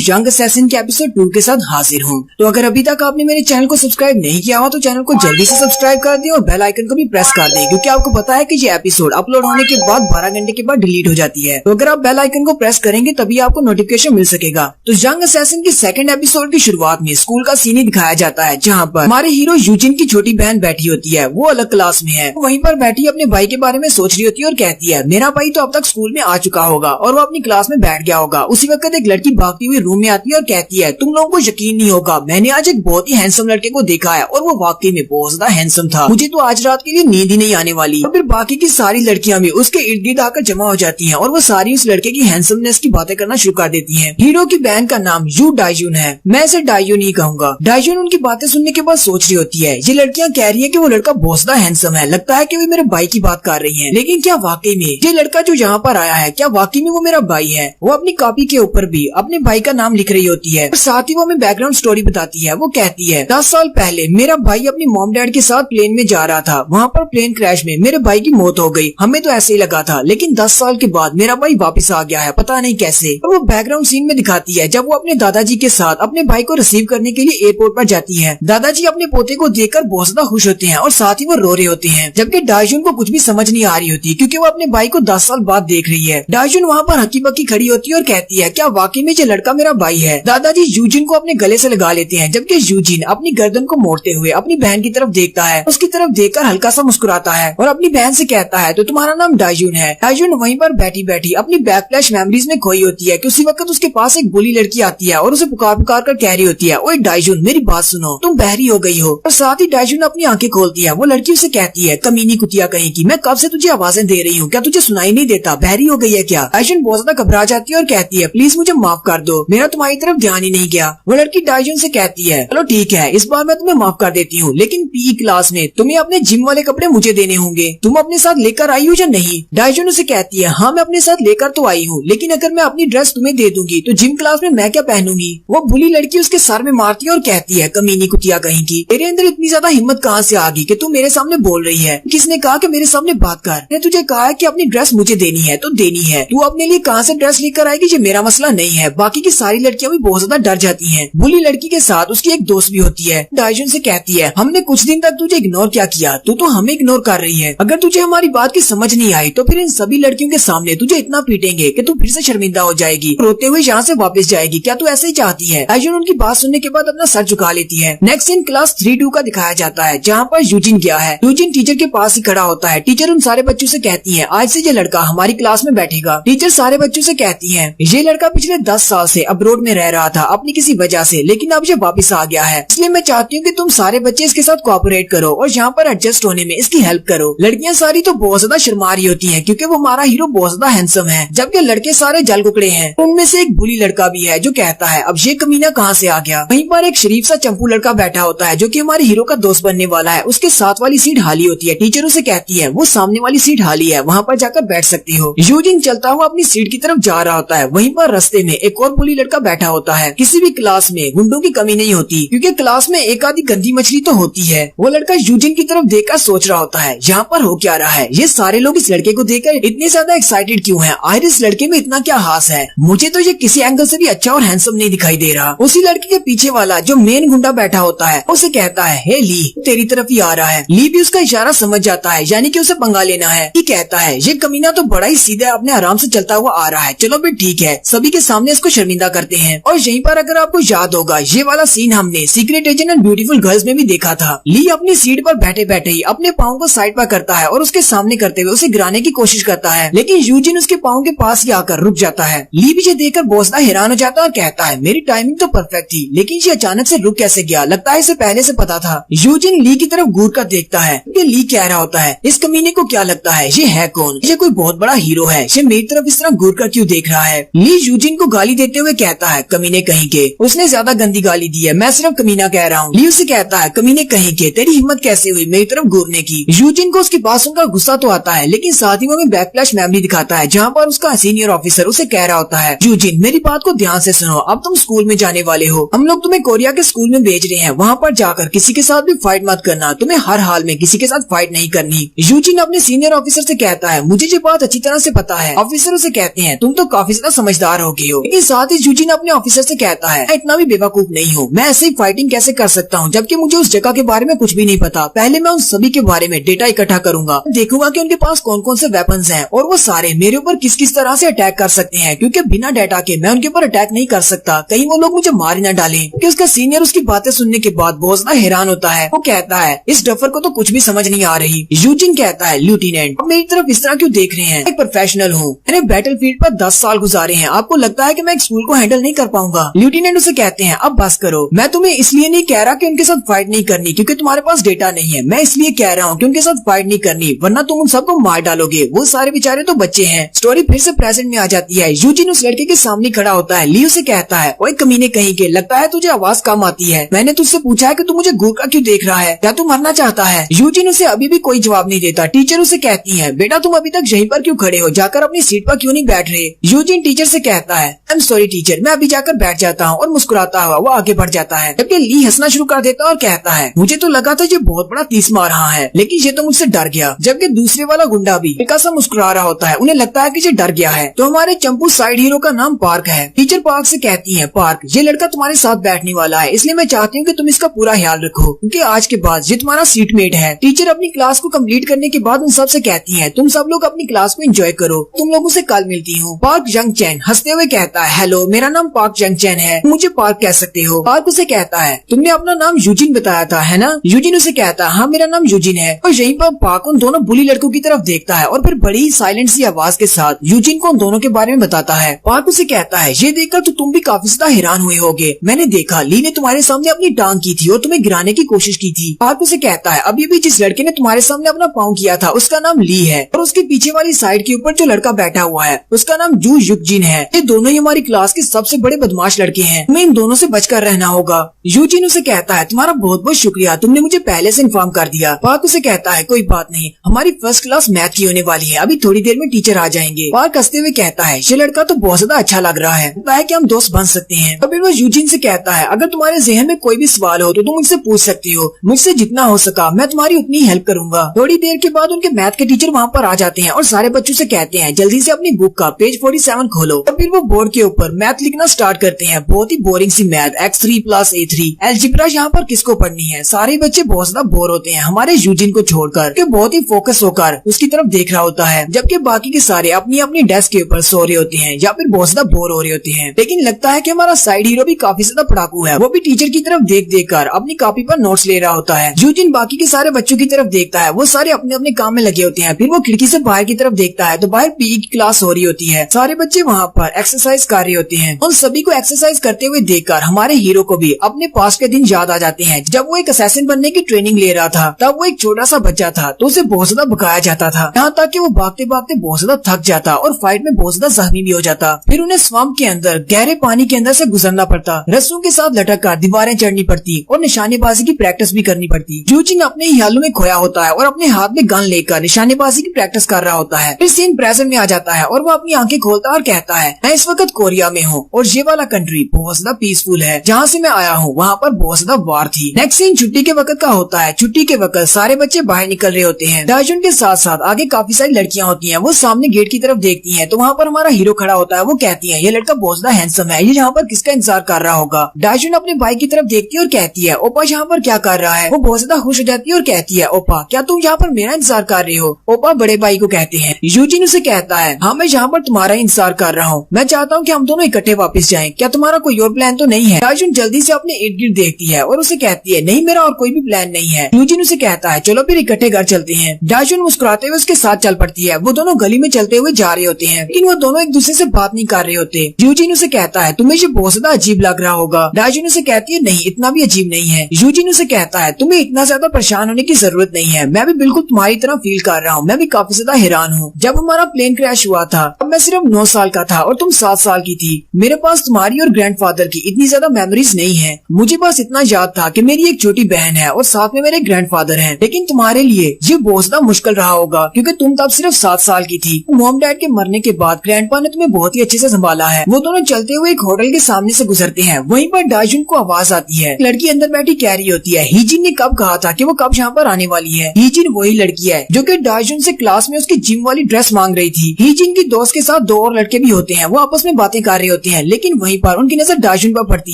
Young assassin के episode 2 के साथ हाजिर हूँ। तो अगर अभी तक आपने मेरे चैनल को सब्सक्राइब नहीं किया हो तो चैनल को जल्दी से सब्सक्राइब कर दें और बेल आइकन को भी प्रेस कर दें, क्योंकि आपको पता है कि ये एपिसोड अपलोड होने के बाद 12 घंटे के बाद डिलीट हो जाती है। तो अगर आप बेल आइकन को प्रेस करेंगे तभी आपको नोटिफिकेशन मिल सकेगा। तो यंग असैसिन की सेकंड एपिसोड की शुरुआत में स्कूल का सीन दिखाया जाता है, जहाँ पर हमारे हीरो यूजिन की छोटी बहन बैठी होती है। वो अलग क्लास में है, वहीं पर बैठी अपने भाई के बारे में सोच रही होती है और कहती है मेरा भाई तो अब तक स्कूल में आ चुका होगा और वो अपनी क्लास में बैठ गया होगा। उसी वक्त एक लड़की भागती हुई रूम में आती है और कहती है तुम लोगों को यकीन नहीं होगा, मैंने आज एक बहुत ही हैंडसम लड़के को देखा है और वो वाकई में बहुत ज्यादा हैंडसम था। मुझे तो आज रात के लिए नींद ही नहीं आने वाली। और फिर बाकी की सारी लड़कियां भी उसके इर्द गिर्द आकर जमा हो जाती हैं और वो सारी उस लड़के की हैंडसमनेस की बातें करना शुरू कर देती हैं। हीरो की बहन का नाम यू डाइजुन है, मैं इसे डाइजुन ही कहूंगा। डाइजुन उनकी बातें सुनने के बाद सोच रही होती है ये लड़कियां कह रही है कि वो लड़का बहुत ज्यादा हैंडसम है, लगता है कि वे मेरे भाई की बात कर रही हैं, लेकिन क्या वाकई में ये लड़का जो यहाँ पर आया है क्या वाकई में वो मेरा भाई है? वो अपनी कॉपी के ऊपर भी अपने भाई का नाम लिख रही होती है और साथ ही वो हमें बैकग्राउंड स्टोरी बताती है। वो कहती है 10 साल पहले मेरा भाई अपनी मॉम डैड के साथ प्लेन में जा रहा था, वहाँ पर प्लेन क्रैश में मेरे भाई की मौत हो गई। हमें तो ऐसे ही लगा था, लेकिन 10 साल के बाद मेरा भाई वापस आ गया है, पता नहीं कैसे। और वो बैकग्राउंड सीन में दिखाती है जब वो अपने दादाजी के साथ अपने भाई को रिसीव करने के लिए एयरपोर्ट पर जाती है। दादाजी अपने पोते को देखकर बहुत ज्यादा खुश होते हैं और साथ ही वो रो रहे होते हैं, जबकि डाइजुन को कुछ भी समझ नहीं आ रही होती क्योंकि वो अपने भाई को 10 साल बाद देख रही है। डाइजुन वहाँ पर हकी बकी खड़ी होती है और कहती है क्या वाकई में ये लड़का मेरा भाई है? दादाजी यूजिन को अपने गले से लगा लेते हैं, जबकि यूजिन अपनी गर्दन को मोड़ते हुए अपनी बहन की तरफ देखता है। उसकी तरफ देखकर हल्का सा मुस्कुराता है और अपनी बहन से कहता है तो तुम्हारा नाम डाइजुन है? डाइजुन वहीं पर बैठी बैठी अपनी बैकफ्लैश मेमोरीज में खोई होती है कि उसी वक्त उसके पास एक बुली लड़की आती है और उसे पुकार पुकार कर कह रही होती है ओए डाइजुन मेरी बात सुनो, तुम बहरी हो गई हो। और साथ ही डाइजुन अपनी आंखें खोलती है। वो लड़की उसे कहती है कमीनी कुतिया कहीं की, मैं कब से तुझे आवाजें दे रही हूँ, क्या तुझे सुनाई नहीं देता? बहरी हो गई है क्या? डाइजुन बहुत ज्यादा घबरा जाती है और कहती है प्लीज मुझे माफ कर दो, मेरा तुम्हारी तरफ ध्यान ही नहीं गया। वो लड़की डाइजुन से कहती है चलो ठीक है, इस बार मैं तुम्हें माफ कर देती हूँ, लेकिन पीई क्लास में तुम्हें अपने जिम वाले कपड़े मुझे देने होंगे, तुम अपने साथ लेकर आई हो या नहीं? डाइजुन उसे कहती है हाँ मैं अपने साथ लेकर तो आई हूँ, लेकिन अगर मैं अपनी ड्रेस तुम्हें दे दूंगी तो जिम क्लास में मैं क्या पहनूंगी? वो बुली लड़की उसके सर में मारती है और कहती है कमीनी कुतिया कहीं की, तेरे अंदर इतनी ज्यादा हिम्मत कहाँ से आ गई कि तू मेरे सामने बोल रही है? किसने कहा कि मेरे सामने बात कर? मैंने तुझे कहा है कि अपनी ड्रेस मुझे देनी है तो देनी है, तू अपने लिए कहाँ से ड्रेस लेकर आएगी ये मेरा मसला नहीं है। बाकी की सारी लड़कियां भी बहुत ज्यादा डर जाती हैं। बुली लड़की के साथ उसकी एक दोस्त भी होती है। डाइजुन से कहती है हमने कुछ दिन तक तुझे इग्नोर क्या किया, तू तो हमें इग्नोर कर रही है। अगर तुझे हमारी बात की समझ नहीं आई तो फिर इन सभी लड़कियों के सामने तुझे इतना पीटेंगे कि तू फिर से शर्मिंदा हो जाएगी, रोते हुए यहाँ से वापस जाएगी। क्या तू ऐसे ही चाहती है? डाइजुन उनकी बात सुनने के बाद अपना सर झुका लेती है। नेक्स्ट सीन क्लास 3-2 का दिखाया जाता है, जहाँ पर यूजिन गया है। यूजिन टीचर के पास ही खड़ा होता है। टीचर उन सारे बच्चों से कहती है आज से ये लड़का हमारी क्लास में बैठेगा। टीचर सारे बच्चों से कहती है ये लड़का पिछले 10 साल से अब्रोड में रह रहा था अपनी किसी वजह से, लेकिन अब ये वापस आ गया है, इसलिए मैं चाहती हूँ कि तुम सारे बच्चे इसके साथ कोऑपरेट करो और यहाँ पर एडजस्ट होने में इसकी हेल्प करो। लड़कियां सारी तो बहुत ज्यादा शर्मा रही होती हैं क्योंकि वो हमारा हीरो बहुत ज्यादा हैंडसम है, जबकि लड़के सारे जल कुकड़े हैं। उनमें से एक बुली लड़का भी है जो कहता है अब ये कमीना कहाँ से आ गया। वहीं पर एक शरीफ सा चंपू लड़का बैठा होता है जो कि हमारे हीरो का दोस्त बनने वाला है। उसके साथ वाली सीट खाली होती है। टीचर उसे कहती है वो सामने वाली सीट खाली है, वहाँ पर जाकर बैठ सकती हो। यूजिन चलता हुआ अपनी सीट की तरफ जा रहा होता है। वहीं पर रास्ते में एक और बुली लड़का बैठा होता है। किसी भी क्लास में गुंडों की कमी नहीं होती क्योंकि क्लास में एक आधी गंदी मछली तो होती है। वो लड़का यूजिन की तरफ देखकर सोच रहा होता है यहाँ पर हो क्या रहा है, ये सारे लोग इस लड़के को देखकर इतने ज्यादा एक्साइटेड क्यों हैं? आखिर इस लड़के में इतना क्या खास है? मुझे तो ये किसी एंगल से भी अच्छा और हैंडसम नहीं दिखाई दे रहा। उसी लड़के के पीछे वाला जो मेन गुंडा बैठा होता है उसे कहता है हे ली तेरी तरफ ही आ रहा है। ली भी उसका इशारा समझ जाता है, यानी कि उसे पंगा लेना है। ये कहता है ये कमीना तो बड़ा ही सीधा अपने आराम से चलता हुआ आ रहा है, चलो फिर ठीक है, सभी के सामने इसको शर्मिंदा करते हैं। और यहीं पर अगर आपको याद होगा ये वाला सीन हमने secret agent and beautiful girls में भी देखा था। ली अपनी सीट पर बैठे बैठे ही अपने पाँव को साइड पर करता है और उसके सामने करते हुए उसे गिराने की कोशिश करता है, लेकिन यूजिन उसके पाँव के पास ही आकर रुक जाता है। ली भी ये देखकर बहुत ज्यादा हैरान हो जाता है और कहता है मेरी टाइमिंग तो परफेक्ट थी, लेकिन ये अचानक से रुक कैसे गया? लगता है इसे पहले से पता था। यूजिन ली की तरफ घूर कर देखता है। ली कह रहा होता है इस कमीने को क्या लगता है ये है कौन? ये कोई बहुत बड़ा हीरो है, ये मेरी तरफ इस तरह घूर कर क्यों देख रहा है? ली यूजिन को गाली देते हुए कहता है कमीने कहीं के, उसने ज्यादा गंदी गाली दी है, मैं सिर्फ कमीना कह रहा हूँ। ली उसे कहता है कमीने कहीं के, तेरी हिम्मत कैसे हुई मेरी तरफ घूरने की? यूजिन को उसकी बात सुनकर गुस्सा तो आता है, लेकिन साथ ही वो हमें बैकफ्लैश मेमोरी दिखाता है जहाँ पर उसका सीनियर ऑफिसर उसे कह रहा होता है यूजिन मेरी बात को ध्यान से सुनो, अब तुम स्कूल में जाने वाले हो, हम लोग तुम्हें कोरिया के स्कूल में भेज रहे हैं, वहाँ पर जाकर किसी के साथ भी फाइट मत करना, तुम्हें हर हाल में किसी के साथ फाइट नहीं करनी। यूजिन अपने सीनियर ऑफिसर से कहता है मुझे ये बात अच्छी तरह से पता है। ऑफिसर उसे कहते हैं तुम तो काफी ज्यादा समझदार हो गए हो, लेकिन साथ ही यूजिन अपने ऑफिसर से कहता है, मैं इतना भी बेवकूफ नहीं हूँ, मैं ऐसे ही फाइटिंग कैसे कर सकता हूँ जबकि मुझे उस जगह के बारे में कुछ भी नहीं पता। पहले मैं उन सभी के बारे में डेटा इकट्ठा करूंगा, देखूंगा कि उनके पास कौन कौन से वेपन्स हैं और वो सारे मेरे ऊपर किस किस तरह से अटैक कर सकते हैं, क्योंकि बिना डेटा के मैं उनके ऊपर अटैक नहीं कर सकता, कहीं वो लोग मुझे मार ही न डालें। क्योंकि उसका सीनियर उसकी बातें सुनने के बाद बहुत ज्यादा हैरान होता है। वो कहता है, इस डफर को तो कुछ भी समझ नहीं आ रही। यूजिन कहता है, लेफ्टिनेंट आप मेरी तरफ इस तरह क्यों देख रहे हैं, एक प्रोफेशनल हूँ, मैंने बैटलफील्ड पर 10 साल गुजारे हैं, आपको लगता है कि मैं एक स्कूल को हैंडल नहीं कर पाऊंगा। लेफ्टिनेंट उसे कहते हैं, अब बस करो, मैं तुम्हें इसलिए नहीं कह रहा कि उनके साथ फाइट नहीं करनी क्योंकि तुम्हारे पास डेटा नहीं है, मैं इसलिए कह रहा हूँ कि उनके साथ फाइट नहीं करनी वरना तुम उन सबको मार डालोगे, वो सारे बेचारे तो बच्चे हैं। स्टोरी फिर से प्रेजेंट में आ जाती है। यूजिन उस लड़के के सामने खड़ा होता है। ली उसे कहता है, ओए कमीने कहीं के, लगता है तुझे आवाज कम आती है, मैंने तुझसे पूछा है कि तू मुझे घूरकर क्यों देख रहा है, क्या तू मरना चाहता है। यूजिन उसे अभी भी कोई जवाब नहीं देता। टीचर उसे कहती है, बेटा तुम अभी तक यहीं पर क्यों खड़े हो, जाकर अपनी सीट पर क्यों नहीं बैठ रहे। यूजिन टीचर से कहता है, आई एम सॉरी टीचर, मैं अभी जाकर बैठ जाता हूँ, और मुस्कुराता हुआ वो आगे बढ़ जाता है। जबकि ली हंसना शुरू कर देता और कहता है, मुझे तो लगा था ये बहुत बड़ा तीस मार रहा है, लेकिन ये तो मुझसे डर गया। जबकि दूसरे वाला गुंडा भी हल्का सा मुस्कुरा रहा होता है, उन्हें लगता है कि ये डर गया है। तो हमारे चंपू साइड हीरो का नाम पार्क है। टीचर पार्क से कहती है, पार्क ये लड़का तुम्हारे साथ बैठने वाला है, इसलिए मैं चाहती हूँ कि तुम इसका पूरा ख्याल रखो, क्योंकि आज के बाद ये तुम्हारा सीटमेट है। टीचर अपनी क्लास को कंप्लीट करने के बाद उन सब से कहती है, तुम सब लोग अपनी क्लास को एंजॉय करो, तुम लोगों से कल मिलती हूँ। पार्क जंग चैन हंसते हुए कहता है, हेलो मेरा नाम पार्क जंग चैन है, मुझे पार्क कह सकते हो। पार्क उसे कहता है, तुमने अपना नाम यूजिन बताया था है ना। यूजिन उसे कहता है, हाँ मेरा नाम यूजिन है। और यहीं पर पार्क उन दोनों बुली लड़कों की तरफ देखता है और फिर बड़ी ही साइलेंट सी आवाज के साथ यूजिन को उन दोनों के बारे में बताता है। पार्क उसे कहता है, ये देखकर तो तुम भी काफी ज्यादा हैरान हुए होगे, मैंने देखा ली ने तुम्हारे सामने अपनी टांग की थी और तुम्हें गिराने की कोशिश की थी। पार्क उसे कहता है, अभी भी जिस लड़के ने तुम्हारे सामने अपना पाँव किया था उसका नाम ली है, और उसके पीछे वाली साइड के ऊपर जो लड़का बैठा हुआ है उसका नाम जू युकजिन है। ये दोनों ही हमारी क्लास के सबसे बड़े बदमाश लड़के हैं, तुम्हें इन दोनों से बचकर रहना होगा। यूजिन उसे कहता है, तुम्हारा बहुत बहुत शुक्रिया, तुमने मुझे पहले से इन्फॉर्म कर दिया। पार्क उसे कहता है, कोई बात नहीं, हमारी फर्स्ट क्लास मैथ की होने वाली है, अभी थोड़ी देर में टीचर आ जाएंगे। पार्क हंसते हुए कहता है, ये लड़का तो बहुत ज्यादा अच्छा लग रहा है, लगता है कि हम दोस्त बन सकते हैं। तो फिर वो यूजिन से कहता है, अगर तुम्हारे जहन में कोई भी सवाल हो तो तुम मुझसे पूछ सकती हो, मुझसे जितना हो सका मैं तुम्हारी उतनी हेल्प करूंगा। थोड़ी देर के बाद उनके मैथ के टीचर वहाँ पर आ जाते हैं और सारे बच्चों से कहते हैं, जल्दी से अपनी बुक का पेज 47 खोलो। और फिर वो बोर्ड के ऊपर मैथ लिखना स्टार्ट करते हैं। बहुत ही बोरिंग सी मैथ, x3 + a3, अलजेब्रा यहाँ पर किसको पढ़नी है। सारे बच्चे बहुत ज्यादा बोर होते हैं हमारे यूजिन को छोड़कर, कि बहुत ही फोकस होकर उसकी तरफ देख रहा होता है, जबकि बाकी के सारे अपनी अपनी डेस्क के ऊपर सो रहे होते हैं या फिर बहुत ज्यादा बोर हो रहे होते हैं। लेकिन लगता है कि हमारा साइड हीरो भी काफी ज्यादा पढ़ाकू है, वो भी टीचर की तरफ देख देख कर अपनी कॉपी पर नोट्स ले रहा होता है। यूजिन बाकी के सारे बच्चों की तरफ देखता है, वो सारे अपने अपने काम में लगे होते हैं। फिर वो खिड़की से बाहर की तरफ देखता है तो बाहर पीई की क्लास हो रही होती है, सारे बच्चे वहाँ पर एक्सरसाइज कर रहे होते हैं। उन सभी को एक्सरसाइज करते हुए देखकर हमारे हीरो को भी अपने पास के दिन याद आ जाते हैं, जब वो एक असैसिन बनने की ट्रेनिंग ले रहा था। तब वो एक छोटा सा बच्चा था तो उसे बहुत ज्यादा भगाया जाता था, यहाँ तक कि वो भागते भागते बहुत ज्यादा थक जाता और फाइट में बहुत ज्यादा जख्मी भी हो जाता। फिर उन्हें स्वम्प के अंदर गहरे पानी के अंदर से गुजरना पड़ता, रस्सों के साथ लटक कर दीवारें चढ़नी पड़ती और निशानेबाजी की प्रैक्टिस भी करनी पड़ती। यूजिन अपने ही ख्यालों में खोया होता है और अपने हाथ में गन लेकर निशानेबाजी की प्रैक्टिस कर रहा होता है। फिर सीन प्रेजेंट में आ जाता है और वो अपनी आंखें खोलता और कहता है, मैं इस वक्त कोरिया में हूँ और ये वाला कंट्री बहुत ज्यादा पीसफुल है, जहाँ से मैं आया हूँ वहाँ पर बहुत ज्यादा वार थी। नेक्स्ट सीन छुट्टी के वक्त का होता है। छुट्टी के वक्त सारे बच्चे बाहर निकल रहे होते हैं। दाजुन के साथ साथ आगे काफी सारी लड़कियां होती हैं। वो सामने गेट की तरफ देखती हैं तो वहाँ पर हमारा हीरो खड़ा होता है। वो कहती है, ये लड़का बहुत ज्यादा हैंडसम है, ये यहाँ पर किसका इंतजार कर रहा होगा। दाजुन अपने भाई की तरफ देखती है और कहती है, ओपा यहाँ पर क्या कर रहा है। वो बहुत ज्यादा खुश हो जाती है और कहती है, ओपा क्या तुम यहाँ पर मेरा इंतजार कर रही हो। ओपा बड़े भाई को कहते हैं। यूजिन उसे कहता है, हाँ मैं यहाँ पर तुम्हारा इंतजार कर रहा हूँ, मैं चाहता हूँ कि हम दोनों इकट्ठे वापस जाएं, क्या तुम्हारा कोई और प्लान तो नहीं है। दाजुन जल्दी से अपने इर्द गिर्द देखती है और उसे कहती है, नहीं मेरा और कोई भी प्लान नहीं है। यूजिन उसे कहता है, चलो फिर इकट्ठे घर चलते हैं। दाजुन मुस्कुराते हुए उसके साथ चल पड़ती है। वो दोनों गली में चलते हुए जा रहे होते हैं, लेकिन वो दोनों एक दूसरे से बात नहीं कर रहे होते। यूजिन उसे कहता है, तुम्हें ये बहुत ज्यादा अजीब लग रहा होगा। दाजुन उसे कहती है, नहीं इतना भी अजीब नहीं है। यूजिन उसे कहता है, तुम्हें इतना ज्यादा परेशान होने की जरूरत नहीं है, मैं भी बिल्कुल तुम्हारी तरह फील कर रहा हूँ, मैं भी काफी ज्यादा हैरान हूँ। जब हमारा प्लेन क्रैश हुआ था तब मैं सिर्फ 9 साल का था और तुम 7 साल की थी। मेरे पास तुम्हारी और ग्रैंडफादर की इतनी ज्यादा मेमोरीज नहीं है। मुझे बस इतना याद था कि मेरी एक छोटी बहन है और साथ में मेरे ग्रैंडफादर हैं। लेकिन तुम्हारे लिए ये बहुत ज्यादा मुश्किल रहा होगा क्योंकि तुम तब सिर्फ 7 साल की थी। मॉम डैड के मरने के बाद ग्रैंडपा ने तुम्हें बहुत ही अच्छे से संभाला है। वो दोनों चलते हुए एक होटल के सामने से गुजरते हैं। वहीं पर दाजुन को आवाज आती है। लड़की अंदर बैठी कह रही होती है, हीजिन ने कब कहा था कि वो कब यहाँ पर आने वाली है। हीजिन वही लड़की है जो कि दाजुन से क्लास में उसकी जिम वाली ड्रेस मांग रही थी। हीजिन की दोस्त के साथ 2 और लड़के भी होते हैं। वो आपस में बातें कर रहे होते होते हैं, लेकिन वहीं पर उनकी नजर डायजुन पर पड़ती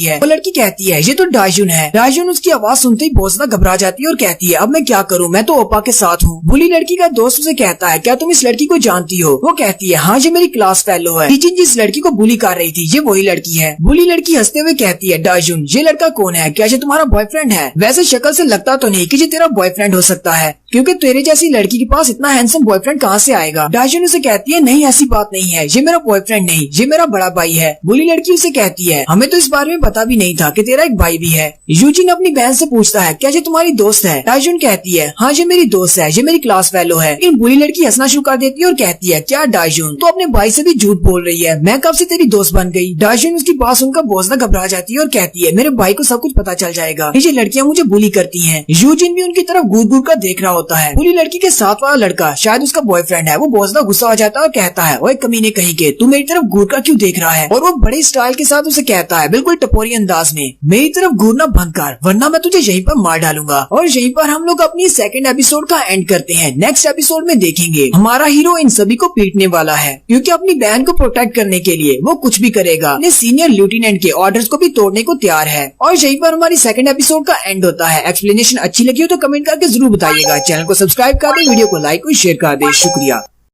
है। वो लड़की कहती है ये तो डायजुन है। डायजुन उसकी आवाज सुनते ही बहुत ज्यादा घबरा जाती है और कहती है अब मैं क्या करूँ, मैं तो ओपा के साथ हूँ। बुली लड़की का दोस्त उसे कहता है क्या तुम इस लड़की को जानती हो? वो कहती है हाँ ये मेरी क्लास फेलो है। जिस लड़की को बुली कर रही थी ये वही लड़की है। बुली लड़की हंसते हुए कहती है डायजुन ये लड़का कौन है, क्या ये तुम्हारा बॉयफ्रेंड है? वैसे शक्ल से लगता तो नहीं कि ये तेरा बॉयफ्रेंड हो सकता है, क्योंकि तेरे जैसी लड़की के पास इतना हैंडसम बॉयफ्रेंड कहाँ से आएगा? डायजुन उसे कहती है नहीं ऐसी बात नहीं है, ये मेरा बॉयफ्रेंड नहीं, ये मेरा बड़ा भाई है। बुली लड़की उसे कहती है हमें तो इस बारे में पता भी नहीं था कि तेरा एक भाई भी है। यूजिन अपनी बहन से पूछता है क्या ये तुम्हारी दोस्त है? डायजुन कहती है हाँ ये मेरी दोस्त है, ये मेरी क्लास फेलो है। इन बुली लड़की हंसना शुरू कर देती है और कहती है क्या डायजुन तो अपने भाई से भी झूठ बोल रही है, मैं कब से तेरी दोस्त बन गई? डायजुन उसकी बात सुनकर बहुत ज्यादा घबरा जाती है और कहती है मेरे भाई को सब कुछ पता चल जाएगा, ये लड़कियां मुझे बुली करती हैं। यूजिन भी उनकी तरफ घूर घूर कर देख रहा होता है। बुली लड़की के साथ वाला लड़का शायद उसका बॉयफ्रेंड है। वो बहुत ज्यादा गुस्सा हो जाता है और कहता है ओए कमीने कहीं के, तू मेरी तरफ घूर कर क्यों देख रहा है? और वो बड़े स्टाइल के साथ उसे कहता है बिल्कुल टपोरी अंदाज में मेरी तरफ घूरना बंद कर वरना मैं तुझे यहीं पर मार डालूंगा। और यहीं पर हम लोग अपनी सेकंड एपिसोड का एंड करते हैं। नेक्स्ट एपिसोड में देखेंगे हमारा हीरो इन सभी को पीटने वाला है, क्योंकि अपनी बहन को प्रोटेक्ट करने के लिए वो कुछ भी करेगा, अपने सीनियर लेफ्टिनेंट के ऑर्डर्स को भी तोड़ने को तैयार है। और यहीं पर हमारी सेकंड एपिसोड का एंड होता है। एक्सप्लेनेशन अच्छी लगी हो तो कमेंट करके जरूर बताइएगा। चैनल को सब्सक्राइब कर दे, वीडियो को लाइक और शेयर कर दे। शुक्रिया।